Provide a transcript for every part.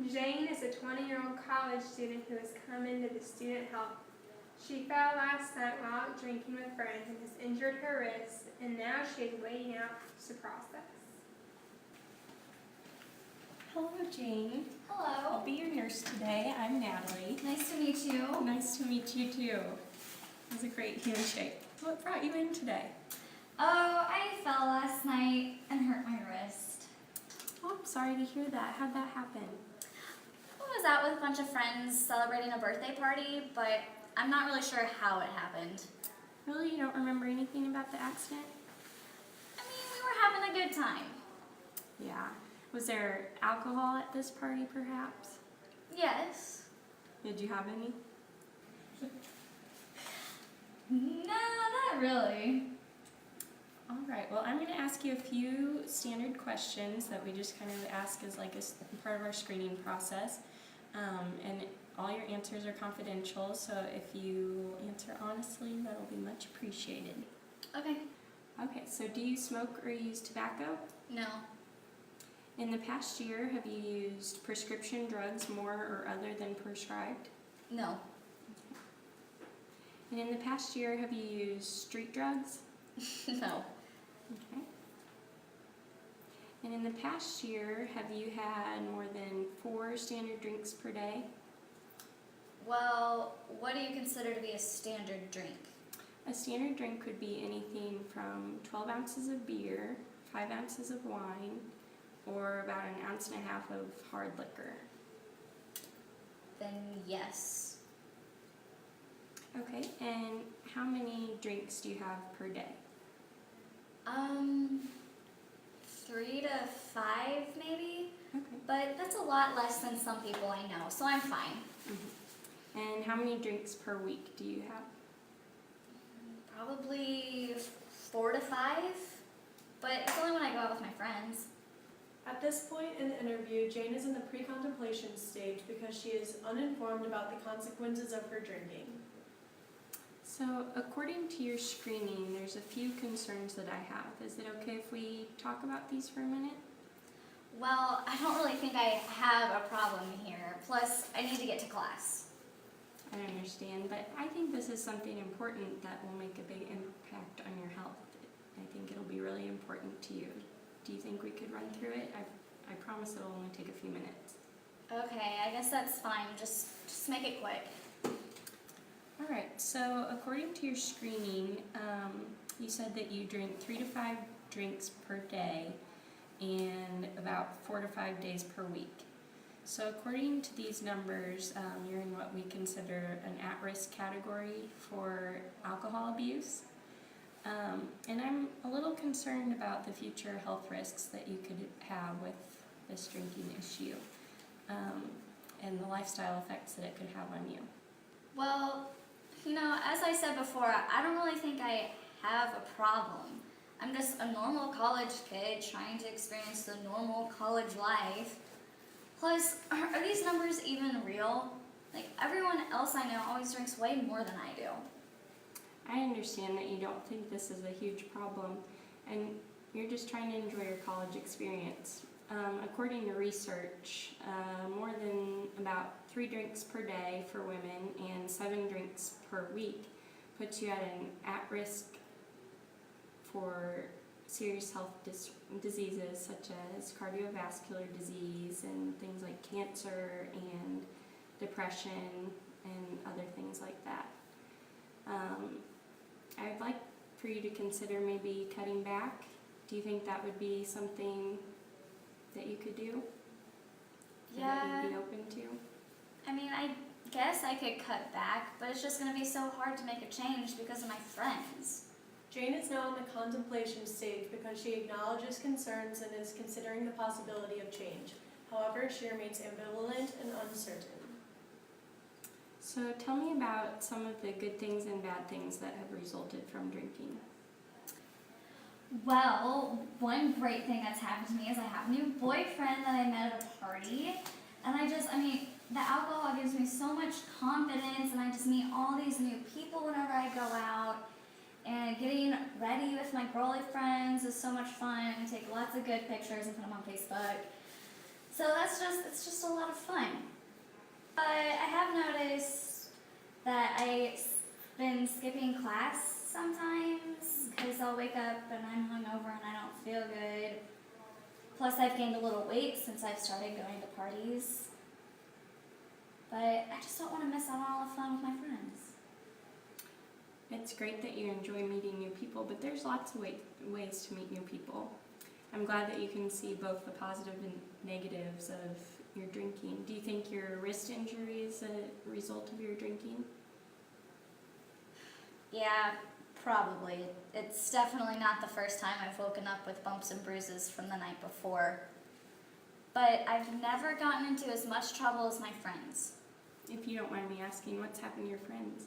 Jane is a 20-year-old college student who has come into the student health. She fell last night while out drinking with friends and has injured her wrist, and now she is waiting out to process. Hello, Jane. Hello. I'll be your nurse today. I'm Natalie. Nice to meet you. Nice to meet you too. It was a great handshake. What brought you in today? Oh, I fell last night and hurt my wrist. Oh, I'm sorry to hear that. How'd that happen? I was out with a bunch of friends celebrating a birthday party, but I'm not really sure how it happened. Really? You don't remember anything about the accident? I mean, we were having a good time. Yeah. Was there alcohol at this party, perhaps? Yes. Did you have any? No, not really. All right. Well, I'm going to ask you a few standard questions that we just kind of ask as like a part of our screening process. And all your answers are confidential, so if you answer honestly, that'll be much appreciated. Okay. Okay, so do you smoke or use tobacco? No. In the past year, have you used prescription drugs more or other than prescribed? No. And in the past year, have you used street drugs? No. Okay. And in the past year, have you had more than 4 standard drinks per day? Well, what do you consider to be a standard drink? A standard drink could be anything from 12 ounces of beer, 5 ounces of wine, or about 1.5 ounces of hard liquor. Then yes. Okay, and how many drinks do you have per day? 3 to 5 maybe, Okay. but that's a lot less than some people I know, so I'm fine. And how many drinks per week do you have? Probably 4 to 5, but it's only when I go out with my friends. At this point in the interview, Jane is in the pre-contemplation stage because she is uninformed about the consequences of her drinking. So, according to your screening, there's a few concerns that I have. Is it okay if we talk about these for a minute? Well, I don't really think I have a problem here. Plus, I need to get to class. I understand, but I think this is something important that will make a big impact on your health. I think it'll be really important to you. Do you think we could run through it? I promise it'll only take a few minutes. Okay, I guess that's fine. Just make it quick. All right, so according to your screening, you said that you drink 3 to 5 drinks per day and about 4 to 5 days per week. So according to these numbers, you're in what we consider an at-risk category for alcohol abuse. And I'm a little concerned about the future health risks that you could have with this drinking issue, and the lifestyle effects that it could have on you. Well, as I said before, I don't really think I have a problem. I'm just a normal college kid trying to experience the normal college life. Plus, are these numbers even real? Like, everyone else I know always drinks way more than I do. I understand that you don't think this is a huge problem, and you're just trying to enjoy your college experience. According to research, more than about 3 drinks per day for women and 7 drinks per week puts you at risk for serious health diseases such as cardiovascular disease and things like cancer and depression and other things like that. I'd like for you to consider maybe cutting back. Do you think that would be something that you could do? Or that Yeah. you'd be open to? I mean, I guess I could cut back, but it's just going to be so hard to make a change because of my friends. Jane is now in the contemplation stage because she acknowledges concerns and is considering the possibility of change. However, she remains ambivalent and uncertain. So tell me about some of the good things and bad things that have resulted from drinking. Well, one great thing that's happened to me is I have a new boyfriend that I met at a party. And the alcohol gives me so much confidence, and I just meet all these new people whenever I go out. And getting ready with my girly friends is so much fun. I take lots of good pictures and put them on Facebook. So it's just a lot of fun. But I have noticed that I've been skipping class sometimes because I'll wake up and I'm hungover and I don't feel good. Plus, I've gained a little weight since I've started going to parties. But I just don't want to miss out on all the fun with my friends. It's great that you enjoy meeting new people, but there's lots of ways to meet new people. I'm glad that you can see both the positive and negatives of your drinking. Do you think your wrist injury is a result of your drinking? Yeah, probably. It's definitely not the first time I've woken up with bumps and bruises from the night before. But I've never gotten into as much trouble as my friends. If you don't mind me asking, what's happened to your friends?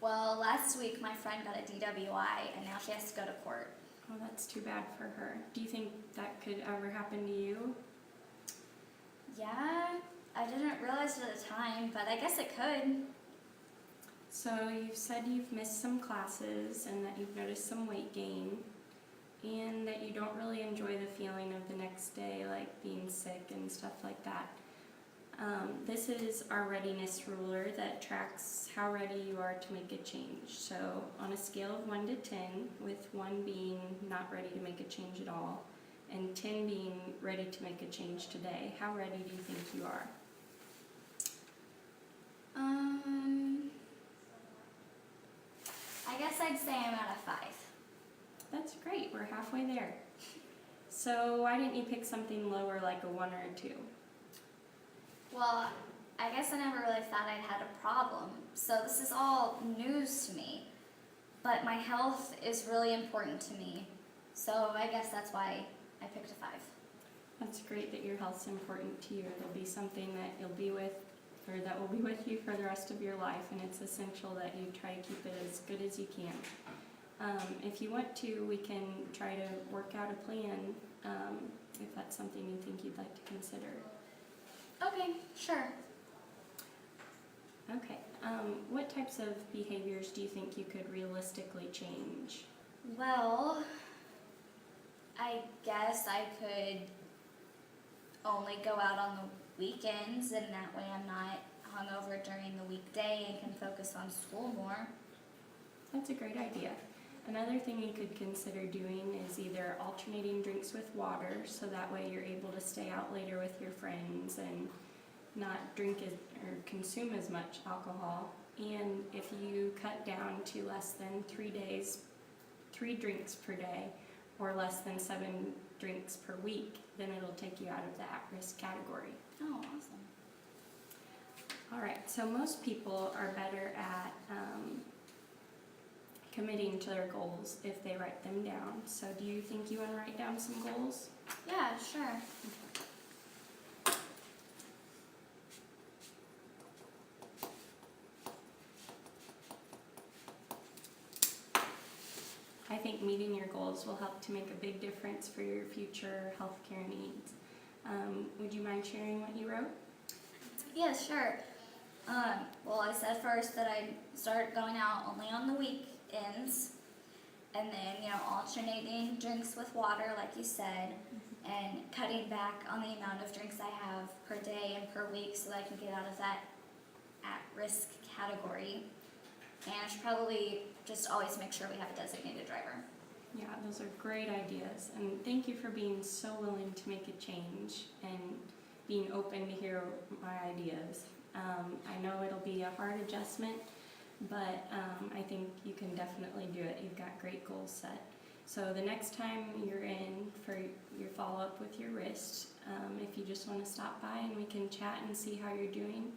Well, last week my friend got a DWI and now she has to go to court. Oh, that's too bad for her. Do you think that could ever happen to you? Yeah, I didn't realize it at the time, but I guess it could. So you've said you've missed some classes and that you've noticed some weight gain and that you don't really enjoy the feeling of the next day, like being sick and stuff like that. This is our readiness ruler that tracks how ready you are to make a change. So on a scale of 1 to 10, with 1 being not ready to make a change at all, and 10 being ready to make a change today, how ready do you think you are? I guess I'd say I'm at a 5. That's great, we're halfway there. So why didn't you pick something lower like a 1 or a 2? Well, I guess I never really thought I'd had a problem, so this is all news to me. But my health is really important to me, so I guess that's why I picked a 5. That's great that your health's important to you. It'll be something that you'll be with, or that will be with you for the rest of your life, and it's essential that you try to keep it as good as you can. If you want to, we can try to work out a plan if that's something you think you'd like to consider. Okay, sure. Okay. What types of behaviors do you think you could realistically change? Well, I guess I could only go out on the weekends, and that way I'm not hungover during the weekday and can focus on school more. That's a great idea. Another thing you could consider doing is either alternating drinks with water, so that way you're able to stay out later with your friends and not drink or consume as much alcohol. And if you cut down to less than 3 drinks per day, or less than 7 drinks per week, then it'll take you out of the at-risk category. Oh, awesome. All right, so most people are better at committing to their goals if they write them down. So do you think you want to write down some goals? Yeah, sure. I think meeting your goals will help to make a big difference for your future healthcare needs. Would you mind sharing what you wrote? Yeah, sure. Well, I said first that I'd start going out only on the weekends, and then, alternating drinks with water, like you said, and cutting back on the amount of drinks I have per day and per week so that I can get out of that at-risk category. And I should probably just always make sure we have a designated driver. Yeah, those are great ideas, and thank you for being so willing to make a change and being open to hear my ideas. I know it'll be a hard adjustment, but I think you can definitely do it. You've got great goals set. So the next time you're in for your follow-up with your wrist, if you just want to stop by and we can chat and see how you're doing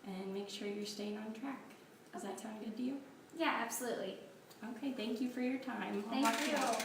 and make sure you're staying on track. Does that sound good to you? Yeah, absolutely. Okay, thank you for your time. I'll Thank walk you out. you.